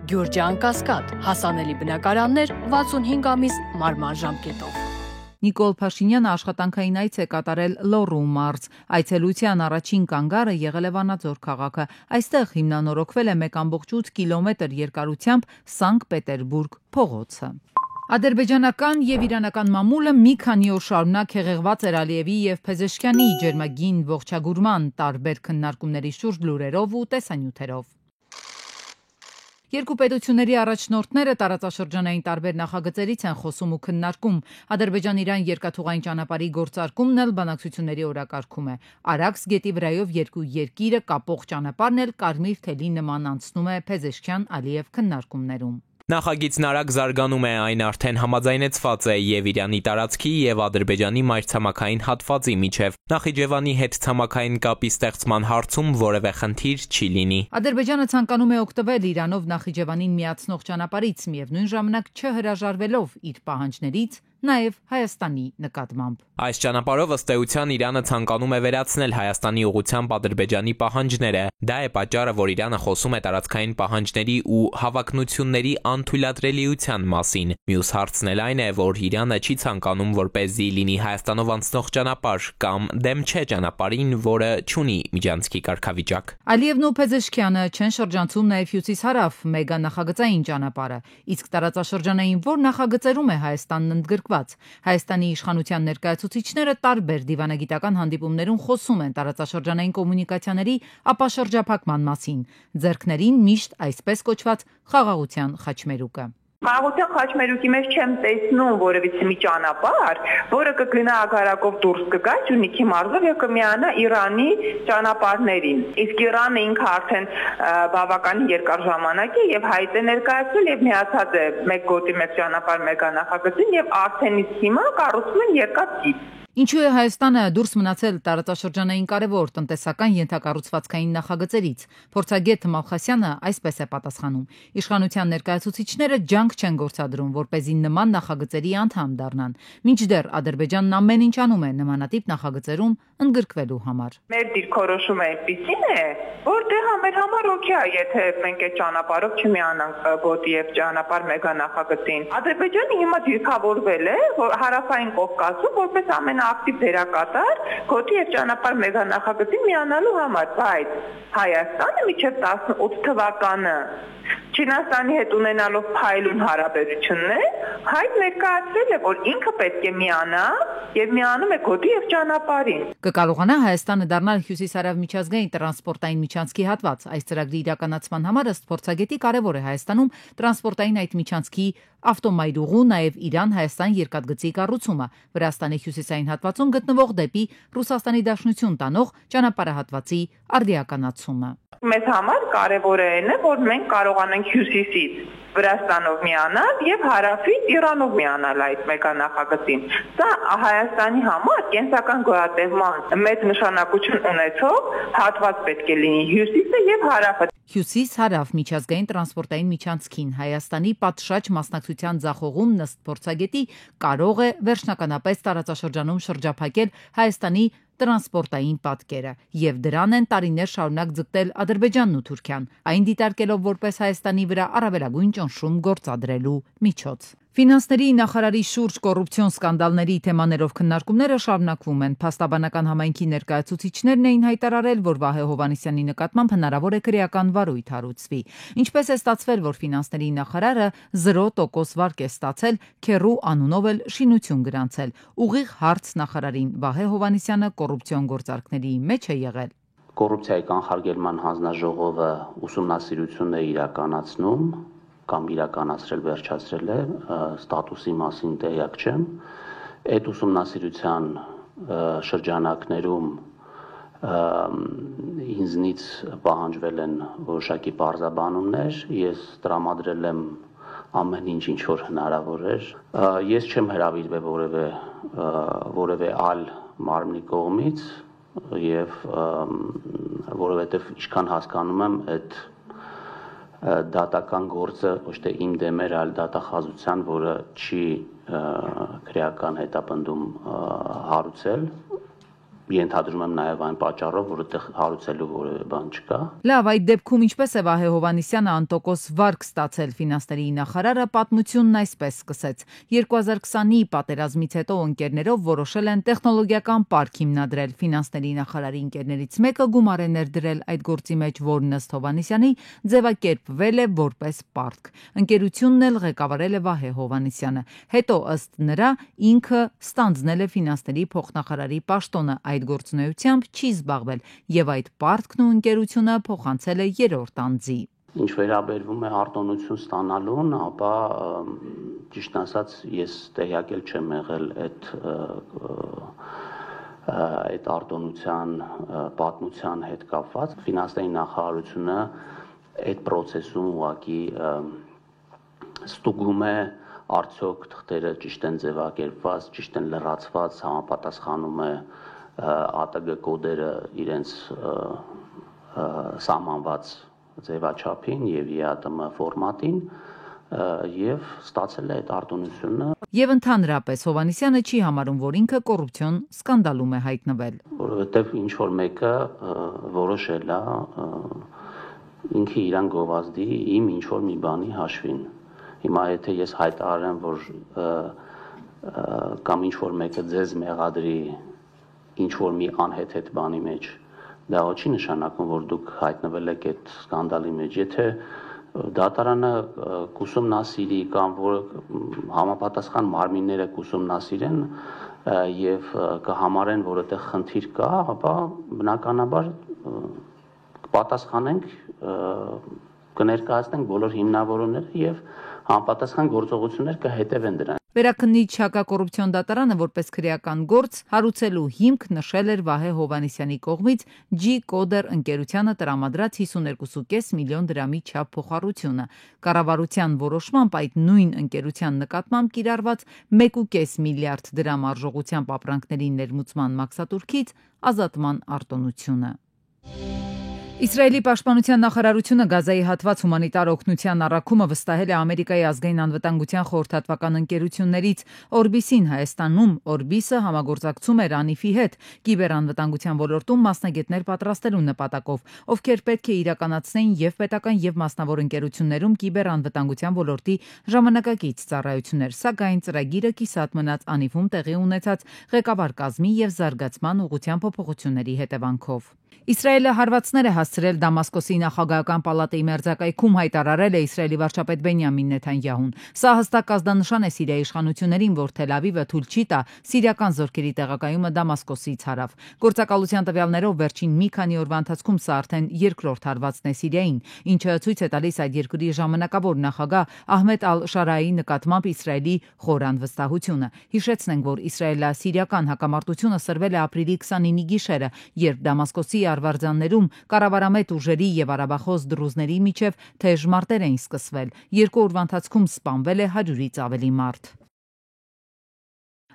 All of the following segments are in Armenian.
Գյուրջան Կասկադ, հասանելի բնակարաններ 65 ամիս մարման ժամկետով։ Նիկոլ Փաշինյանը աշխատանքային այց է կատարել Լոռու մարզ։ Այցելության առաջին կանգառը եղել է Վանաձոր քաղաքը։ Այստեղ հիմնանորոգվել է 1.8 կիլոմետր երկարությամբ Սանկտ Պետերբուրգ փողոցը։ Ադրբեջանական եւ իրանական մամուլը մի քանի օր շարունակ հեղեղված էր Ալիևի եւ Փեզեշքյանի ջերմագին ողջագուրման տարբեր քննարկումների շուրջ լուրերով ու տեսանյութերով։ Երկու պետությունների առաջնորդները տարածաշրջանային տարբեր նախագծերից են խոսում ու քննարկում։ Ադրբեջան-Իրան երկաթուղային ճանապարհի գործարկումն էլ բանակցությունների օրակարգում է։ Արաքս գետի վրայով երկու երկիրը կապող ճանապարհն էլ Կարմիր թելի նման անցնում է Փեզեշքյան-Ալիև քննարկումներում։ Նախագիծն արագ զարգանում է, այն արդեն համաձայնեցված է եւ Իրանի տարածքի եւ Ադրբեջանի մայրցամաքային հատվածի միջև։ Նախիջևանի հետ ցամաքային կապի ստեղծման հարցում որևէ խնդիր չի լինի։ Ադրբեջանը ցանկանում է օգտվել Իրանով Նախիջևանին միացնող ճանապարհից, միևնույն ժամանակ չհրաժարվելով իր պահանջներից, նաև Հայաստանի նկատմամբ։ Այս ճանապարհով ըստ էության Իրանը ցանկանում է վերացնել Հայաստանի ուղղությամբ Ադրբեջանի պահանջները։ Դա է պատճառը, որ Իրանը խոսում է տարածքային պահանջների ու հավակնությունների անթույլատրելիության մասին։ Մյուս հարցն էլ այն է, որ Իրանը չի ցանկանում, որպեսզի լինի Հայաստանով անցնող ճանապարհ կամ դեմ չէ ճանապարհին, որը չունի միջանցքի կարգավիճակ։ Ալիևն ու Փեզեշքյանը չեն շրջանցում նաև հյուսիս-հարավ մեգա նախագծային ճանապարհը, իսկ տարածաշրջանային որ նախագծերում է Հայաստանն ընդգրկված։ Հայաստանի իշխանության ներկայացուցիչները տարբեր դիվանագիտական հանդիպումներում խոսում են տարածաշրջանային կոմունիկացիաների ապաշրջափակման մասին, ձեռքներին միշտ այսպես կոչված խաղաղության խաչմերուկը։ Խաղաղության խաչմերուկի մեջ չեմ տեսնում որևիցե մի ճանապարհ, որը կգնա ագարակով դուրս կգա Սյունիքի մարզով եւ կմիանա Իրանի ճանապարհներին։ Իսկ Իրանը ինքը արդեն բավականին երկար ժամանակ է եւ հայտ է ներկայացրել եւ միացած է մեկ գոտի մեկ ճանապարհ մեգա նախագծին եւ արդենից հիմա կառուցում են երկաթ ծիծ։ Ինչու է Հայաստանը դուրս մնացել տարածաշրջանային կարևոր տնտեսական ենթակառուցվածքային նախագծերից։ Փորձագետ Մալխասյանը այսպես է պատասխանում. Իշխանության ներկայացուցիչները ջանք չեն գործադրում, որպեսզի նման նախագծերի անդամ դառնան, մինչդեռ Ադրբեջանն ամեն ինչ անում է նմանատիպ նախագծերում ընդգրկվելու համար։ Մեր դիրքորոշումը այդպիսին է, որ դե մեր համար օքեյ է, եթե մենք այդ ճանապարհով չմիանանք գոտի եւ ճանապարհ մեգա նախագծին։ Ադրբեջանը հիմա դիրքավորվել է, որ հարավային Կովկասում որպես ակտիվ դերակատար գոտի եւ ճանապարհ մեգա նախագծին միանալու համար, բայց Հայաստանը մինչեւ 18 թվականը Չինաստանի հետ ունենալով փայլուն հարաբերություններ, հայտ ներկայացրել է, որ ինքը պետք է միանա եւ միանում է գոտի եւ ճանապարհին։ Կկարողանա Հայաստանը դառնալ հյուսիս-հարավ միջազգային տրանսպորտային միջանցքի հատված։ Այս ծրագրի իրականացման համար ըստ փորձագետի կարևոր է Հայաստանում տրանսպորտային այդ միջանցքի ավտոմայրուղու, նաև Իրան-Հայաստան երկաթգծի կառուցումը, Վրաստանի հյուսիսային հատվածում գտնվող դեպի Ռուսաստանի Դաշնություն տանող ճանապարհահատվածի արդիականացումը։ Մեզ համար կարևոր է, որ մենք կարողանանք հյուսիսից Վրաստանով միանալ եւ հարավից Իրանով միանալ այդ մեգա նախագծին։ Սա Հայաստանի համար կենսական գոյատևման մեծ նշանակություն ունեցող հատված պետք է լինի հյուսիսը եւ հարավը։ Հյուսիս-հարավ միջազգային տրանսպորտային միջանցքին Հայաստանի պատշաճ մասնակցության ձախողումն ըստ փորձագետի կարող է վերջնականապես տարածաշրջանում շրջափակել Հայաստանի տրանսպորտային պատկերը եւ դրան են տարիներ շարունակ ձգտել Ադրբեջանն ու Թուրքիան, այն դիտարկելով որպես Հայաստանի վրա առավելագույն ճնշում գործադրելու միջոց։ Ֆինանսների նախարարի շուրջ կոռուպցիոն սկանդալների թեմաներով քննարկումները շարունակվում են։ Փաստաբանական համայնքի ներկայացուցիչներն էին հայտարարել, որ Վահե Հովհաննիսյանի նկատմամբ հնարավոր է քրեական վարույթ հարուցվի։ Ինչպես է ստացվել, որ ֆինանսների նախարարը 0% վարկ է ստացել, Քերու անունով էլ շինություն գրանցել։ Ուղիղ հարց նախարարին Վահե Հովհաննիսյանը կոռուպցիոն գործարքների մեջ է եղել։ Կոռուպցիայի կանխարգելման հանձնաժողովը ուսումնասիրություն է իրականացնում կամ իրականացրել վերջացրել է, ստատուսի մասին տեղյակ չեմ։ Այդ ուսումնասիրության շրջանակներում ինձնից պահանջվել են որոշակի պարզաբանումներ, ես տրամադրել եմ ամեն ինչ, ինչ որ հնարավոր էր։ Ես չեմ հրավիրվել որևէ այլ մարմնի կողմից եւ որովհետեւ ինչքան հասկանում եմ, այդ դատական գործը ոչ թե իմ դեմ էր, այլ դատախազության, որը չի քրեական հետապնդում հարուցել, Ենթադրում եմ նաև այն պատճառով, որ այդտեղ հարուցելու որևէ բան չկա։ Լավ, այդ դեպքում ինչպես է Վահե Հովհաննիսյանը անտոկոս վարկ ստացել ֆինանսների նախարարը պատմությունն այսպես սկսեց. 2020-ի պատերազմից հետո ընկերներով որոշել են տեխնոլոգիական պարկ հիմնադրել։ Ֆինանսների նախարարի ընկերներից մեկը գումար է ներդրել այդ գործի մեջ, որն ըստ Հովհաննիսյանի ձևակերպվել է որպես պարկ։ Ընկերությունն էլ ղեկավարել է Վահե Հովհաննիսյանը։ Հետո ըստ նրա ինքը ստանձնել է ֆինանսների փոխնախարարի պաշտոնը, այդ գործունեությամբ չի զբաղվել եւ այդ պարտքն ու ընկերությունը փոխանցել է երրորդ անձի։ Ինչ վերաբերվում է արտոնություն ստանալուն, ապա ճիշտ ասած ես տեղյակ չեմ եղել այդ արտոնության պատմության հետ կապված։ Ֆինանսների նախարարությունը այդ process-ում ուղղակի ստուգում է արդյոք թղթերը ճիշտ են ձևակերպված, ճիշտ են լրացված, համապատասխանում է ԱՏԳ կոդերը իրենց սահմանված ձևաչափին եւ ԵԱՏՄ ֆորմատին եւ ստացել է այդ արտոնությունը։ Եվ ընդհանրապես Հովհաննիսյանը չի համարում, որ ինքը կոռուպցիոն սկանդալում է հայտնվել։ Որովհետեւ ինչ որ մեկը որոշել է ինքը իրան գովազդի իմ ինչ որ մի բանի հաշվին։ Հիմա եթե ես հայտարարեմ, որ կամ ինչ որ մեկը ձեզ մեղադրի ինչ որ մի անհեթեթ բանի մեջ, դա չի նշանակում, որ դուք հայտնվել եք այդ սկանդալի մեջ։ Եթե դատարանը կուսումնասիրի կամ որ համապատասխան մարմինները կուսումնասիրեն եւ կհամարեն, որ այդտեղ խնդիր կա, ապա բնականաբար կպատասխանենք, կներկայացնենք բոլոր հիմնավորումները եւ համապատասխան գործողություններ կհետևեն դրան։ Վերաքննիչ հակակոռուպցիոն դատարանը որպես քրեական գործ հարուցելու հիմք նշել էր Վահե Հովհաննիսյանի կողմից G-Coder ընկերությանը տրամադրած 52.5 միլիոն դրամի չափ փոխառությունը։ Կառավարության որոշմամբ այդ նույն ընկերության նկատմամբ կիրառված 1.5 միլիարդ դրամ արժողությամբ ապրանքների ներմուծման մաքսատուրքից ազատման արտոնությունը։ Իսրայելի պաշտպանության նախարարությունը Գազայի հատված հումանիտար օգնության առաքումը վստահել է Ամերիկայի ազգային անվտանգության խորհրդատվական ընկերություններից Orbis-ին Հայաստանում։ Orbis-ը համագործակցում էր ANIF-ի հետ կիբերանվտանգության ոլորտում մասնագետներ պատրաստելու նպատակով, ովքեր պետք է իրականացնեին եւ պետական եւ մասնավոր ընկերություններում կիբերանվտանգության ոլորտի ժամանակակից ծառայություններ, սակայն ծրագիրը կիսատ մնաց ANIF-ում տեղի ունեցած ղեկավար կազմի եւ զարգացման ուղղության փոփոխությունների հետևանքով։ Իսրայելը հարվածներ է հասցրել Դամասկոսի նախագահական պալատի մերձակայքում, հայտարարել է Իսրայելի վարչապետ Բենյամին Նեթանյահուն։ Սա հստակ ազդանշան է Սիրիայի իշխանություններին, որ Թել Ավիվը թույլ չի տա սիրիական զորքերի տեղակայումը Դամասկոսից հարավ։ Գործակալության տվյալներով վերջին մի քանի օրվա ընթացքում սա արդեն երկրորդ հարվածն է Սիրիային, ինչը ցույց է տալիս այդ երկրի ժամանակավոր նախագահ Ահմեդ Ալ-Շարայի նկատմամբ Իսրայելի խոր անվստահությունը։ Հիշեցնենք, որ իսրայելա-սիրիական հակամարտությունը սրվել է ապրիլի 29-ի գիշերը, երբ Դամասկոսի արվարձաններում կառավարամետ ուժերի եւ արաբախոս դրուզների միջև թեժ մարտեր էին սկսվել։ Երկու օրվա ընթացքում սպանվել է 100-ից ավելի մարդ։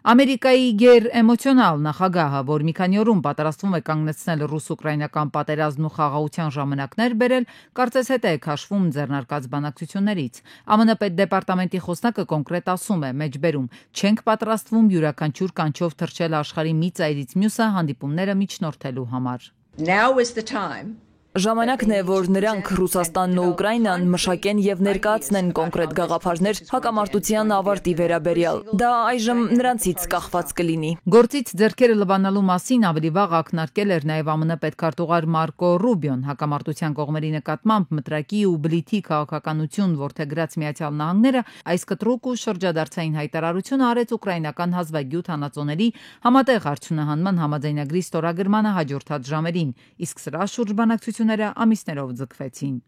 Ամերիկայի գերէմոցիոնալ նախագահը, որ մի քանի օրում պատրաստվում է կանգնեցնել ռուս-ուկրաինական պատերազմն ու խաղաղության ժամանակներ բերել, կարծես հետ է քաշվում ձեռնարկած բանակցություններից։ ԱՄՆ պետդեպարտամենտի խոսնակը կոնկրետ ասում է, մեջբերում, չենք պատրաստվում յուրաքանչյուր կանչով թռչել աշխարհի մի ծայրից մյուսը հանդիպումները միջնորդելու համար։ Now is the time. Ժամանակն է, որ նրանք Ռուսաստանն ու Ուկրաինան մշակեն եւ ներկայացնեն կոնկրետ գաղափարներ հակամարտության ավարտի վերաբերյալ։ Դա այժմ նրանցից կախված կլինի։ Գործից ձեռքերը լվանալու մասին ավելի վաղ ակնարկել էր նաեւ ԱՄՆ պետքարտուղար Մարկո Ռուբիոն։ Հակամարտության կողմերի նկատմամբ մտրակի ու բլիթի քաղաքականություն որդեգրած Միացյալ Նահանգները այս կտրուկ ու շրջադարձային հայտարարությունը արեց ուկրաինական հազվագյուտ հանածոների համատեղ արդյունահանման համաձայնագրի ստորագրմանը հաջորդած ժամերին, իսկ սրա շուրջ բանակցությունները ամիսներով ձգվեցին։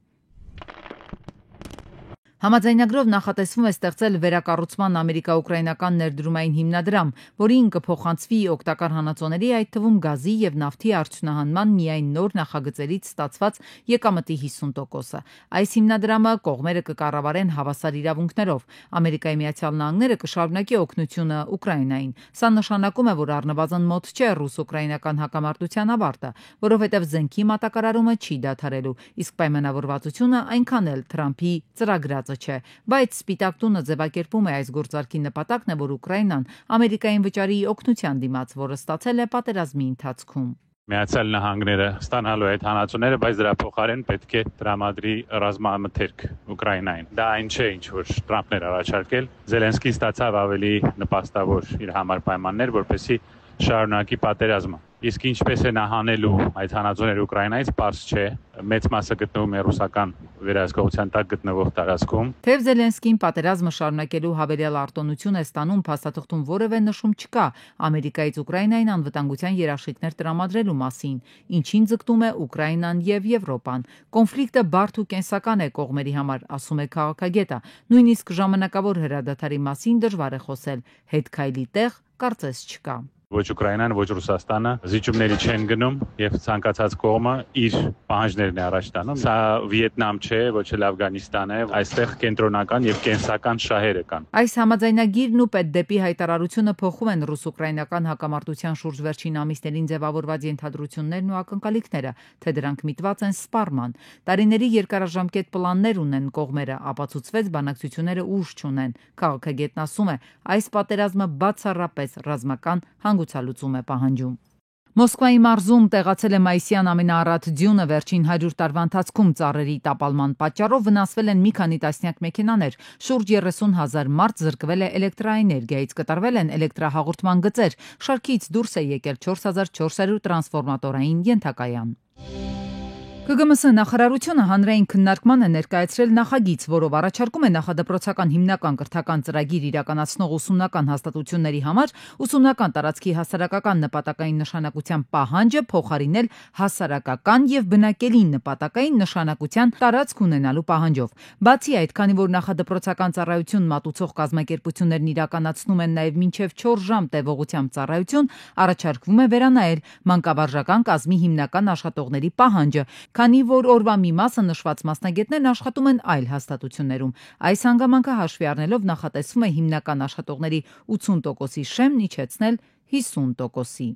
Համաձայնագրով նախատեսվում է ստեղծել վերակառուցման ամերիկա-ուկրաինական ներդրումային հիմնադրամ, որին կփոխանցվի օգտակար հանածոների, այդ թվում գազի եւ նավթի արդյունահանման միայն նոր նախագծերից ստացված եկամտի 50%-ը։ Այս հիմնադրամը կողմերը կկառավարեն հավասար իրավունքներով։ Ամերիկայի Միացյալ Նահանգները կշարունակի օգնությունը Ուկրաինային։ Սա նշանակում է, որ առնվազն մոտ չէ ռուս-ուկրաինական հակամարտության ավարտը, որովհետև զենքի մատակարարումը չի դադարելու, իսկ պայմանավորվածությունը այնքան էլ Թրամփի ծրագրած գործածը չէ, բայց Սպիտակ տունը ձևակերպում է այս գործարքի նպատակն է, որ Ուկրաինան Ամերիկային վճարի օգնության դիմաց, որը ստացել է պատերազմի ընթացքում։ Միացյալ Նահանգները ստանալու այդ հանածուները, բայց դրա փոխարեն պետք է տրամադրի ռազմամթերք Ուկրաինային։ Դա այն չէ, ինչ որ Տրամփն էր առաջարկել։ Զելենսկին ստացավ ավելի նպաստավոր իր համար պայմաններ, որպեսզի շարունակի պատերազմը։ Իսկ ինչպես է նա հանելու այդ հանածուները Ուկրաինայից, պարզ չէ։ Մեծ մասը գտնվում է ռուսական վերահսկողության տակ գտնվող տարածքում։ Թեև Զելենսկին պատերազմը շարունակելու հավելյալ արտոնություն է ստանում, փաստաթղթում որևէ նշում չկա Ամերիկայից Ուկրաինային անվտանգության երաշխիքներ տրամադրելու մասին, ինչին ձգտում է Ուկրաինան եւ Եվրոպան։ Կոնֆլիկտը բարդ ու կենսական է կողմերի համար, ասում է քաղաքագետը։ Նույնիսկ ժամանակավոր հրադադարի մասին դժվար է խոսել։ Հետ քայլի տեղ կարծես չկա։ Ոչ Ուկրաինան, ոչ Ռուսաստանը զիջումների չեն գնում եւ ցանկացած կողմը իր պահանջներն է առաջ տանում։ Սա Վիետնամ չէ, ոչ էլ Աֆղանիստան է, այստեղ կենտրոնական եւ կենսական շահերը կան։ Այս համաձայնագիրն ու պետդեպի հայտարարությունը փոխում են ռուս-ուկրաինական հակամարտության շուրջ վերջին ամիսներին ձևավորված ենթադրություններն ու ակնկալիքները, թե դրանք միտված են սպառման։ Տարիների երկարաժամկետ պլաններ ունեն կողմերը, ապացուցվեց բանակցությունները ուժ չունեն։ Քաղաքագետն ասում է, այս պատերազմը բացառապես ռազմական հանգուցալուծում է պահանջում։ Մոսկվայի մարզում տեղացել է մայիսյան ամենաառատ ձյունը, վերջին 100 տարվա ընթացքում ծառերի տապալման պատճառով վնասվել են մի քանի տասնյակ մեքենաներ, շուրջ 30,000 մարդ զրկվել է էլեկտրաէներգիայից, կատարվել են էլեկտրահաղորդման գծեր, շարքից դուրս է եկել 4400 տրանսֆորմատորային ենթակայան։ ԿԳՄՍ նախարարությունը հանրային քննարկման է ներկայացրել նախագիծ, որով առաջարկում է նախադպրոցական հիմնական կրթական ծրագիր իրականացնող ուսումնական հաստատությունների համար ուսումնական տարածքի հասարակական նպատակային նշանակության պահանջը փոխարինել հասարակական եւ բնակելի նպատակային նշանակության տարածք ունենալու պահանջով։ Բացի այդ, քանի որ նախադպրոցական ծառայություն մատուցող կազմակերպություններն իրականացնում են նաեւ մինչեւ 4 ժամ տևողությամբ ծառայություն, առաջարկվում է վերանայել մանկավարժական կազմի հիմնական աշխատողների պահանջը, քանի որ օրվա մի մասը նշված մասնագետներն աշխատում են այլ հաստատություններում։ Այս հանգամանքը հաշվի առնելով նախատեսվում է հիմնական աշխատողների 80%-ի շեմն իջեցնել 50%-ի։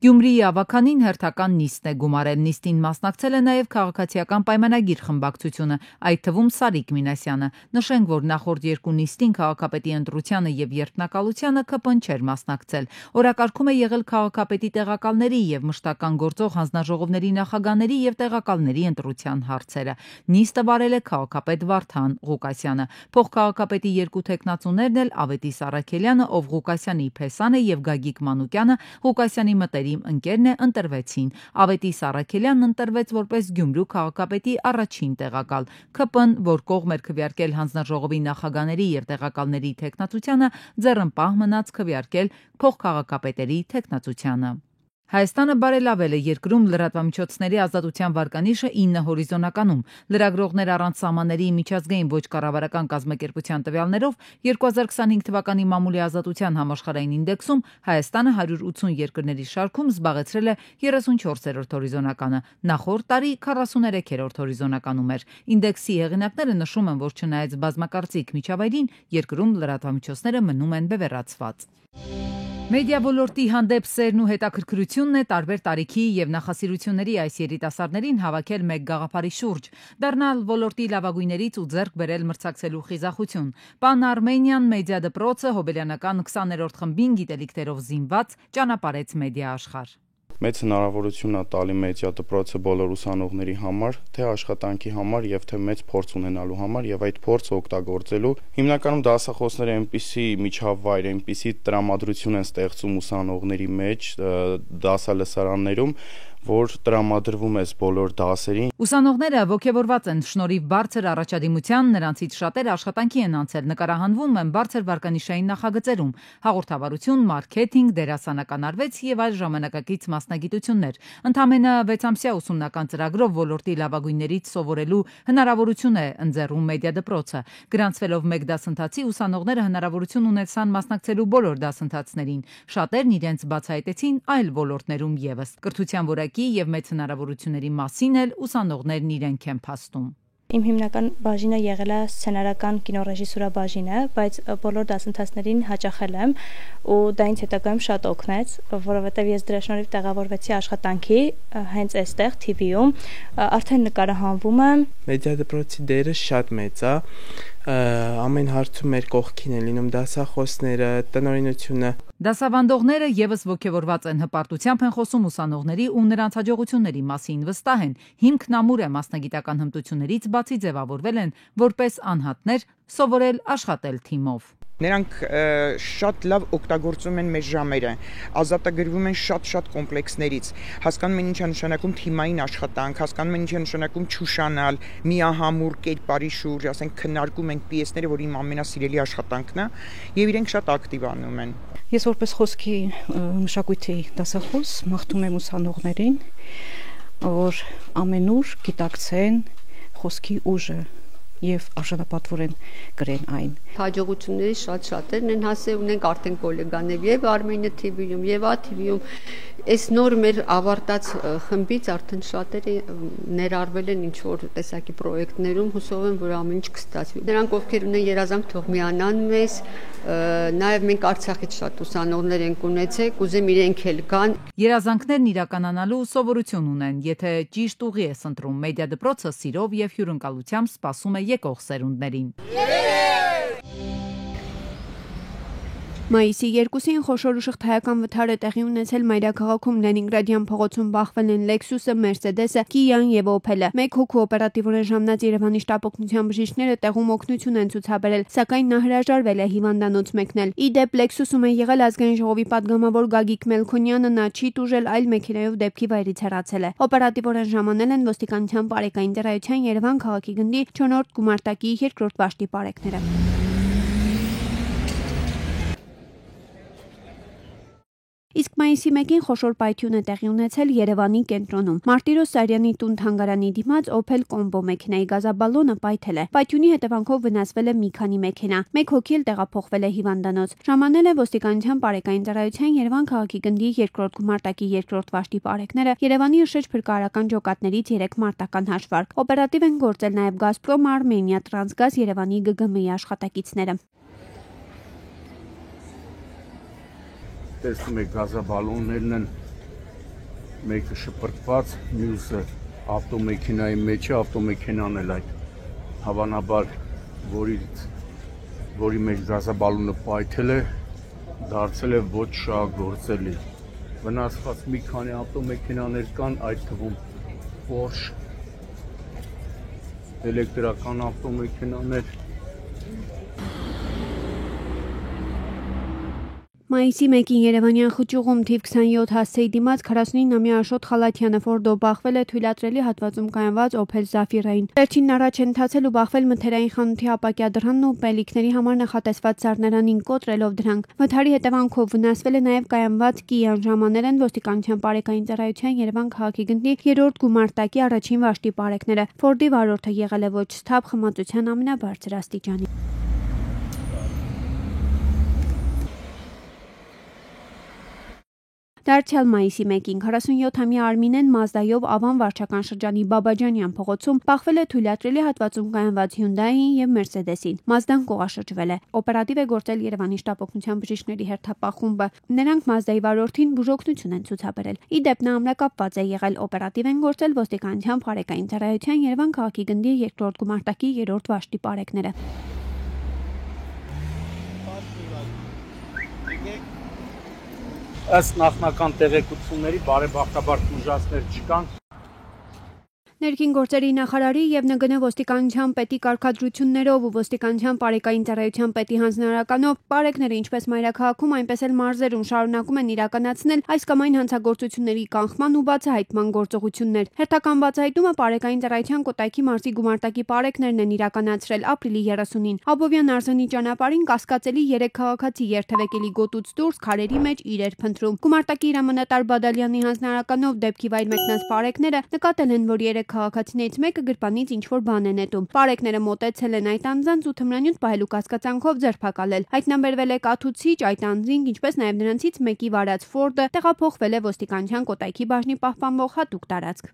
Գյումրիի ավականին հերթական նիստ է գումարել, նիստին մասնակցել է նաև քաղաքացիական պայմանագիր խմբակցությունը, այդ թվում Սարիկ Մինասյանը։ Նշենք, որ նախորդ երկու նիստին քաղաքապետի ընտրությանը եւ երդմնակալությանը ԿՊ-ն չէր մասնակցել։ Օրակարգում է եղել քաղաքապետի տեղակալների եւ մշտական գործող հանձնաժողովների նախագահների եւ տեղակալների ընտրության հարցերը։ Նիստը վարել է քաղաքապետ Վարդան Ղուկասյանը։ Փոխքաղաքապետի երկու թեկնածուներն էլ Ավետիս Արաքելյանը, ով Ղուկասյանի փեսան է, եւ Գագիկ Մանուկյանը, Ղուկասյանի մտերիմ ընկերն է, ընտրվեցին։ Ավետիս Արաքելյանն ընտրվեց որպես Գյումրու քաղաքապետի առաջին տեղակալ։ ԿՊ-ն, որ կողմ էր քվեարկել հանձնաժողովի նախագահների եւ տեղակալների թեկնածությանը, ձեռնպահ մնաց քվեարկել փոխքաղաքապետերի թեկնածությանը։ Հայաստանը բարելավել է երկրում լրատվամիջոցների ազատության վարկանիշը 9 հորիզոնականում։ Լրագրողներ առանց սահմանների միջազգային ոչ կառավարական կազմակերպության տվյալներով 2025 թվականի մամուլի ազատության համաշխարհային ինդեքսում Հայաստանը 180 երկրների շարքում զբաղեցրել է 34-րդ հորիզոնականը, նախորդ տարի 43-րդ հորիզոնականում էր։ Ինդեքսի հեղինակները նշում են, որ չնայած բազմակարծիք միջավայրին, երկրում լրատվամիջոցները մնում են բևեռացված։ Մեդիա ոլորտի հանդեպ սերն ու հետաքրքրությունն է տարբեր տարիքի եւ նախասիրությունների այս երիտասարդներին հավաքել մեկ գաղափարի շուրջ, դառնալ ոլորտի լավագույններից ու ձեռք բերել մրցակցելու խիզախություն։ Pan Armenian մեդիա դպրոցը հոբելյանական 20-րդ խմբին գիտելիքներով զինված ճանապարհեց մեդիա աշխարհ։ Մեծ հնարավորություն է տալի մեդիա դպրոցը բոլոր ուսանողների համար, թե աշխատանքի համար եւ թե մեծ փորձ ունենալու համար եւ այդ փորձը օգտագործելու հիմնականում դասախոսները այնպիսի միջավայր, այնպիսի տրամադրություն են ստեղծում ուսանողների մեջ դասալսարաններում, որ տրամադրվում է բոլոր դասերին։ Ուսանողները ողջավորված են շնորհիվ բարձր առաջադիմության, նրանցից շատերը աշխատանքի են անցել, նկարահանվում են բարձր վարկանիշային նախագծերում, հաղորդավարություն, մարքեթինգ, դերասանական արվեց եւ այլ ժամանակակից մասնագիտություններ։ Ընդամենը 6 ամսյա ուսումնական ծրագրով ոլորտի լավագույններից սովորելու հնարավորություն է ընձեռում մեդիա դպրոցը։ Գրանցվելով մեկ դասընթացի ուսանողները հնարավորություն ունեցան մասնակցելու բոլոր դասընթացներին։ Շատերն իրենց բացահայտեցին այլ ոլորտներում եւս։ Կրթության որակի եւ մեծ հնարավորությունների մասին էլ ուսանողներն իրենք են փաստում։ Իմ հիմնական բաժինը եղել է սցենարական կինոռեժիսուրա բաժինը, բայց բոլոր դասընթացներին հաճախել եմ ու դա ինձ հետագայում շատ օգնեց, որովհետև ես դրա շնորհիվ տեղավորվեցի աշխատանքի հենց այստեղ TV-ում, արդեն նկարահանվում եմ։ Մեդիա դպրոցի դերը շատ մեծ է, ամեն հարցում մեր կողքին են լինում դասախոսները, տնօրինությունը։ Դասավանդողները եւս ողջավորված են, հպարտությամբ են խոսում ուսանողների ու նրանց հաջողությունների մասին, վստահ են, հիմքն ամուր է, մասնագիտական հմտություններից բացի ձևավորվել են որպես անհատներ, սովորել աշխատել թիմով։ Նրանք շատ լավ օգտագործում են մեր ժամերը, ազատագրվում են շատ կոմպլեքսներից, հասկանում են ինչ է նշանակում թիմային աշխատանք, հասկանում են ինչ է նշանակում չուշանալ, միահամուռ կերպարի շուրջ, ասենք քննարկում ենք պիեսները, որ իմ ամենասիրելի աշխատանքն է, եւ իրենք շատ ակտիվանում են։ Ես որպես խոսքի մշակույթի դասախոս մաղթում եմ ուսանողներին, որ ամենուր գիտակցեն խոսքի ուժը եւ արժանապատվորեն գրեն այն։ Հաջողությունների շատ-շատերն են հասել, ունենք արդեն գոլեգաներ եւ Armenia TV-ում եւ ATV-ում։ Այս նոր մեր ավարտած խմբից արդեն շատերը ներառվել են ինչ որ տեսակի պրոյեկտներում, հուսով եմ, որ ամեն ինչ կստացվի։ Նրանք ովքեր ունեն երազանք, թող միանան մեզ, նաեւ մենք Արցախից շատ ուսանողներ ենք ունեցել, կուզեմ իրենք էլ գան։ Երազանքներն իրականանալու սովորություն ունեն, եթե ճիշտ ուղի ես ընտրում, մեդիա դպրոցը սիրով եւ հյուրընկալությամբ սպասում է եկող սերունդներին։ Մայիսի 2-ին խոշոր ուշքթայական վթար է տեղի ունեցել մայրաքաղաքում Լենինգրադյան փողոցում բախվել են Lexus-ը, Mercedes-ը, Kia-ն եւ Opel-ը։ Մեկ հոգու օպերատիվորեն ժամանած Երևանի շտաբ օգնության բժիշկները տեղում օգնություն են ցուցաբերել, սակայն նա հրաժարվել է հիվանդանոց մեկնել։ Իդեպ Lexus-ում է եղել ազգային ժողովի падգամավոր Գագիկ Մելքոնյանը, նա չի տուժել, այլ մեքենայով դեպքի վայրից հեռացել է։ Օպերատիվորեն ժամանել են ոստիկանության բարեկային ծառայության Երևան քաղաքի գնդի 4-րդ գումարտակի 2-րդ վաշտի բարեկները։ Իսկ մայիսի 1-ին խոշոր պայթյուն է տեղի ունեցել Երևանի կենտրոնում։ Մարտիրոս Սարյանի տուն թանգարանի դիմաց Opel Combo մեքենայի գազաբալոնը պայթել է։ Պայթյունի հետևանքով վնասվել է մի քանի մեքենա։ Մեկ հոգի էլ տեղափոխվել է հիվանդանոց։ Ժամանել է ոստիկանության բարեկային ծառայության Երևան քաղաքի գնդի 2-րդ գումարտակի 2-րդ վաշտի բարեկները, Երևանի շեջ փրկարարական ջոկատներից 3 մարտական հաշվարկ։ Օպերատիվ են գործել նաև Gazprom Armenia Transgaz Երևանի ԳԳՄ-ի աշխատակիցները։ Տեսնում եք գազաբալոններն են, մեկը շպրտված, մյուսը ավտոմեքենայի մեջ է, ավտոմեքենան էլ այդ հավանաբար, որի մեջ գազաբալոնը պայթել է, դարձել է ոչ շահագործելի։ Վնասված մի քանի ավտոմեքենաներ կան, այդ թվում Porsche, էլեկտրական ավտոմեքենաներ։ Մայիսի 1-ին Երևանյան խճուղում թիվ 27 հասցեի դիմաց 49-ամյա Աշոտ Խալաթյանը Ֆորդո բախվել է թույլատրելի հատվածում կայանված Opel Zafira-ին։ Վերջինն առաջ է ընթացել ու բախվել մթերային խանութի ապակյա դռանն ու պելիքների համար նախատեսված սառնարանին կոտրելով դրանք։ Վթարի հետևանքով վնասվել է նաև կայանված Kia-ն, ժամանել են ոստիկանության բարեկային ծառայության Երևան քաղաքի գնդի 3-րդ գումարտակի առաջին վաշտի բարեկները։ Ֆորդի վարորդը եղել է ոչ սթափ, խմացության ամենաբարձր աստիճանի։ Դարձյալ մայիսի 1-ին 47-ամյա Արմինեն Մազդայով Ավան վարչական շրջանի Բաբաջանյան փողոցում բախվել է թույլատրելի հատվածում կայանված Hyundai-ին եւ Mercedes-ին։ Մազդան կողաշրջվել է։ Օպերատիվ է գործել Երևանի շտաբ օգնության բժիշկների հերթապահ խումբը։ Նրանք Մազդայի վարորդին բուժօգնություն են ցուցաբերել։ Իդեպ նա ամրակապված է եղել։ Օպերատիվ են գործել ոստիկանության բարեկային ծառայության Երևան քաղաքի գնդի 2-րդ գումարտակի 3-րդ վաշտի բարեկները։ Ըստ նախնական տեղեկությունների բարեբախտաբար ուժասներ չկան։ Ներքին գործերի նախարարի եւ ՆԳՆ ոստիկանության պետի կարգադրություններով ու ոստիկանության բարեկային ծառայության պետի հանձնարարականով բարեկները ինչպես մայրաքաղաքում, այնպես էլ մարզերում շարունակում են իրականացնել այս կամ այն հանցագործությունների կանխման ու բացահայտման գործողություններ։ Հերթական բացահայտումը բարեկային ծառայության Կոտայքի մարզի գումարտակի բարեկներն են իրականացրել ապրիլի 30-ին։ Աբովյան Արզանի ճանապարհին կասկածելի 3 քաղաքացի երթևեկելի գոտուց դուրս քարերի մեջ իրեր փնտրում։ Գումարտակի հրամանատար Բադալյանի հանձնարարականով դեպքի վայր մեկնած բարեկները նկատել են, որ 3 քաղաքացիներից մեկը գրպանից ինչ-որ բան է նետում։ Բարեկները մոտեցել են այդ անձանց ու թմրանյութ պահելու կասկածանքով ձերբակալել։ Հայտնաբերվել է կաթուցիչ այդ անձին, ինչպես նաև նրանցից մեկի վարած Ֆորդը տեղափոխվել է ոստիկանության Կոտայքի բաժնի պահպանվող հատուկ տարածք։